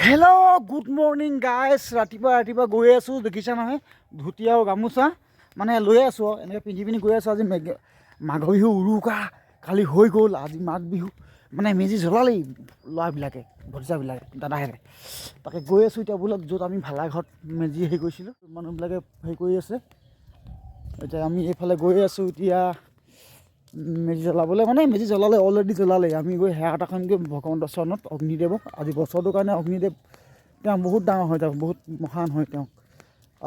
Hello' good morning guys. ৰাতিপুৱা গৈ আছোঁ, দেখিছা নহয়, ধুতি আৰু গামোচা মানে লৈ আছোঁ আৰু এনেকৈ পিন্ধি পিনি গৈ আছোঁ। আজি মাঘ বিহু উৰুকা কালি হৈ গ'ল, আজি মাঘ বিহু মানে মেজি জ্বলালেই ল'ৰাবিলাকে, ভতিজাবিলাকে, দাদাহেঁতে। তাকে গৈ আছোঁ এতিয়া বোলক, য'ত আমি ভালাঘৰত মেজি হেৰি কৰিছিলোঁ, মানুহবিলাকে হেৰি কৰি আছে। এতিয়া আমি এইফালে গৈ আছোঁ এতিয়া মেজি জ্বলাবলৈ, মানে মেজি জ্বলালে, অলৰেডি জ্বলালে। আমি গৈ সেৱা এটা কৰিমগৈ ভগৱন্তৰ চৰণত, অগ্নিদেৱক। আজি বছৰটোৰ কাৰণে অগ্নিদেৱ তেওঁ বহুত ডাঙৰ হয়, তেওঁ বহুত মহান হয় তেওঁ।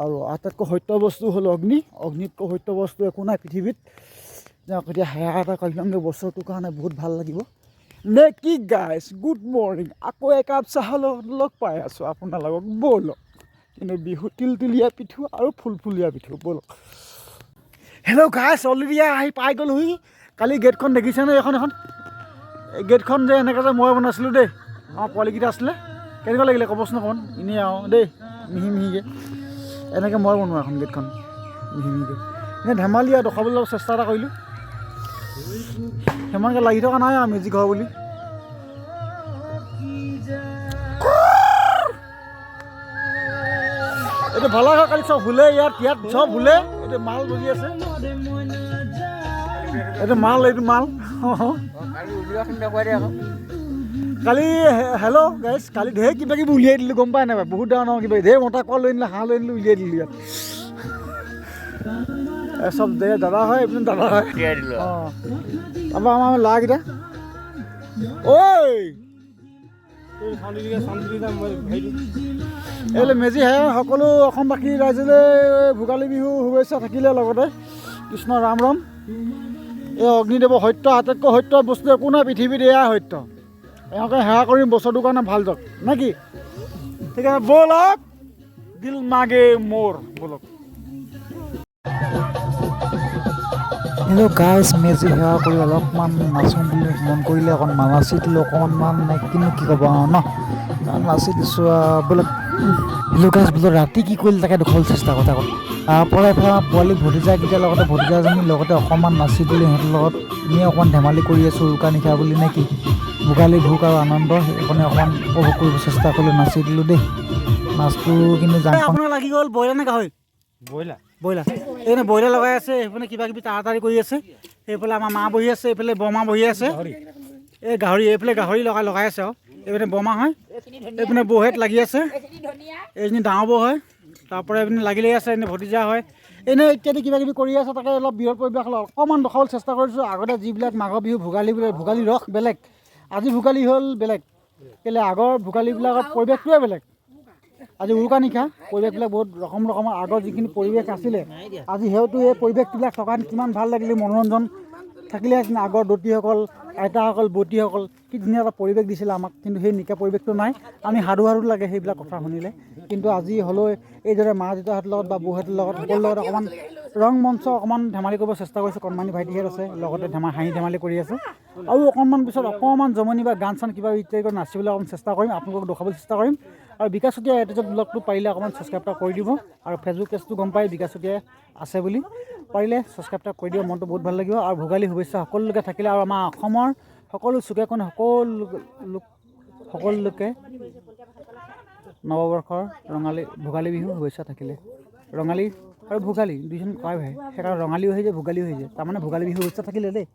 আৰু আটাইতকৈ সত্য বস্তু হ'ল অগ্নিতকৈ সত্য বস্তু একো নাই পৃথিৱীত। তেওঁক এতিয়া সেৱা এটা কৰিমগৈ বছৰটোৰ কাৰণে, বহুত ভাল লাগিব নে কি গাইজ? Good morning. আকৌ একাপ চাহৰ লগ পাই আছোঁ আপোনালোকক, ব'লক। কিন্তু বিহু তিলতিলীয়া পিঠু আৰু ফুলফুলীয়া পিঠু, ব'লক। হেল্ল' গাইজ, অলৰেডি আহি পাই গ'লোহি। কালি গেটখন দেখিছেনে? এখন এই গেটখন যে এনেকৈ যে মই বনাইছিলোঁ দেই, আমাৰ পোৱালিকেইটা আছিলে। কেনেকুৱা লাগিলে ক'বচোন অকণমান, এনেই আৰু দেই, মিহি মিহিকৈ এনেকৈ মই বনোৱা এখন গেটখন, মিহি মিহিকৈ এনেই ধেমালি আৰু দেখাবলৈ অলপ চেষ্টা এটা কৰিলোঁ। সিমানকৈ লাগি থকা নাই আৰু মেজি ঘৰ বুলি। এইটো ভালা হয়, কালি চব শুলে, ইয়াত চব শুলে। এইটো মাল বজি আছে, এইটো মাল কালি হেল্ল' গাইজ, কালি ঢেৰ কিবা কিবি উলিয়াই দিলোঁ, গম পাই নাই? বহুত ডাঙৰ ডাঙৰ কিবা ঢেৰ মতা কোৱা লৈ আনিলোঁ, হাঁহ লৈ আনিলোঁ, উলিয়াই দিলোঁ ইয়াত। চব দাদা হয়, এইপিনে দাদা হয়। অঁ, তাৰপৰা আমাৰ ল'ৰাকেইটা ঐ এইলৈ মেজি হে সকলো অসমবাসী ৰাইজলৈ ভোগালী বিহু শুভেচ্ছা থাকিলে, লগতে কৃষ্ণ ৰাম ৰাম। এই অগ্নিদেৱৰ সত্য, আটাইতকৈ সত্য বস্তু একো নাই পৃথিৱীত, এয়াই সত্য। এওঁকে সেৱা কৰিম বছৰটোৰ কাৰণে ভাল যাওক নে কি? ঠিক আছে, ব'লক। দিল মাগে মোৰ, ব'লক। হেল্ল' গাইজ, মেজি সেৱা কৰি অলপমান নাচোঁ বুলি মন কৰিলে, অকণমান নাচি দিলোঁ অকণমান, কিন্তু কি ক'ব আৰু ন, নাচি দিছোঁ আৰু ব'লক। হেল্ল' গাইজ, বোলো ৰাতি কি কৰিলে তাকে দেখুৱাবলৈ চেষ্টা কথা ক'ল। তাৰপৰা এফালে পোৱালি ভতিজাকেইটাৰ লগতে ভতিজাজনীৰ লগতে অকণমান নাচি দিলোঁ, সিহঁতৰ লগত এনেই অকণমান ধেমালি কৰি আছোঁ, উৰুকা নিশা বুলি নে কি? ভোগালী ভোগ আৰু আনন্দ সেইকাৰণে অকণমান উপভোগ কৰিব চেষ্টা কৰিলোঁ, নাচি দিলোঁ দেই। নাচটো কিন্তু আপোনাৰ লাগি গ'ল ব্ৰইলাৰ নে গাহৰি? ব্ৰইলাৰ এইপিনে ব্ৰইলাৰ লগাই আছে, সেইপিনে কিবা কিবি তাড়াতাড়ি কৰি আছে। সেইফালে আমাৰ মা বহি আছে, এইফালে বৰমা বহি আছে। এই গাহৰি, এইফালে গাহৰি লগাই আছে আৰু এইপিনে বৰমা হয়, এইপিনে বৌহেত লাগি আছে, এইজনী ডাঙৰ বৌ হয়। তাৰপৰা এইপিনে লাগি আছে, এনে ভতিজা হয়। এনেই ইত্যাদি কিবা কিবি কৰি আছে। তাকে অলপ বিৰল পৰিৱেশ অকণমান দেখাবলৈ চেষ্টা কৰিছোঁ। আগতে যিবিলাক মাঘৰ বিহু ভোগালী ৰস বেলেগ, আজি ভোগালী হ'ল বেলেগ। কেলৈ আগৰ ভোগালীবিলাকৰ পৰিৱেশটোৱে বেলেগ। আজি উৰুকা নিশা পৰিৱেশবিলাক বহুত ৰকমৰ আগৰ যিখিনি পৰিৱেশ আছিলে, আজি সিহঁতো এই পৰিৱেশবিলাক থকা কিমান ভাল লাগিলে, মনোৰঞ্জন থাকিলে হেঁতেন। আগৰ দতীসকল, আইতাসকল, বৌতীসকল কি ধুনীয়া এটা পৰিৱেশ দিছিলে আমাক, কিন্তু সেই নিকা পৰিৱেশটো নাই। আমি সাধু লাগে সেইবিলাক কথা শুনিলে। কিন্তু আজি হ'লেও এইদৰে মা দেউতাহঁতৰ লগত বা বৌহঁতৰ লগত সকলোৰে লগত অকণমান ৰং মঞ্চ অকণমান ধেমালি কৰিব চেষ্টা কৰিছোঁ। কণমানি ভাইটিহঁত আছে, লগতে হাঁহি ধেমালি কৰি আছে। আৰু অকণমান পিছত অকণমান জমনি বা গান চান কিবা ইত্যাদি কৰি নাচিবলৈ অকণমান চেষ্টা কৰিম, আপোনালোকক দেখাবলৈ চেষ্টা কৰিম। আৰু বিকাশ চুতীয়া এটিজত ব্লগটো পাৰিলে অকণমান ছাবস্ক্ৰাইব এটা কৰি দিব। আৰু ফেচবুক পেজটো গম পাই বিকাশ চুতীয়া আছে বুলি, পাৰিলে ছাবস্ক্ৰাইব এটা কৰি দিব, মনটো বহুত ভাল লাগিব। আৰু ভোগালী শুভেচ্ছা সকলোকে থাকিলে, আৰু আমাৰ অসমৰ সকলো চুকে কোণে সকলো লোকে নৱবৰ্ষৰ ভোগালী বিহু শুভেচ্ছা থাকিলে। ৰঙালী আৰু ভোগালী দুইজন কয় ভাই, সেইকাৰণে ৰঙালীও হৈ যায়, ভোগালীও হৈ যায়। তাৰমানে ভোগালী বিহু শুভেচ্ছা থাকিলে দেই।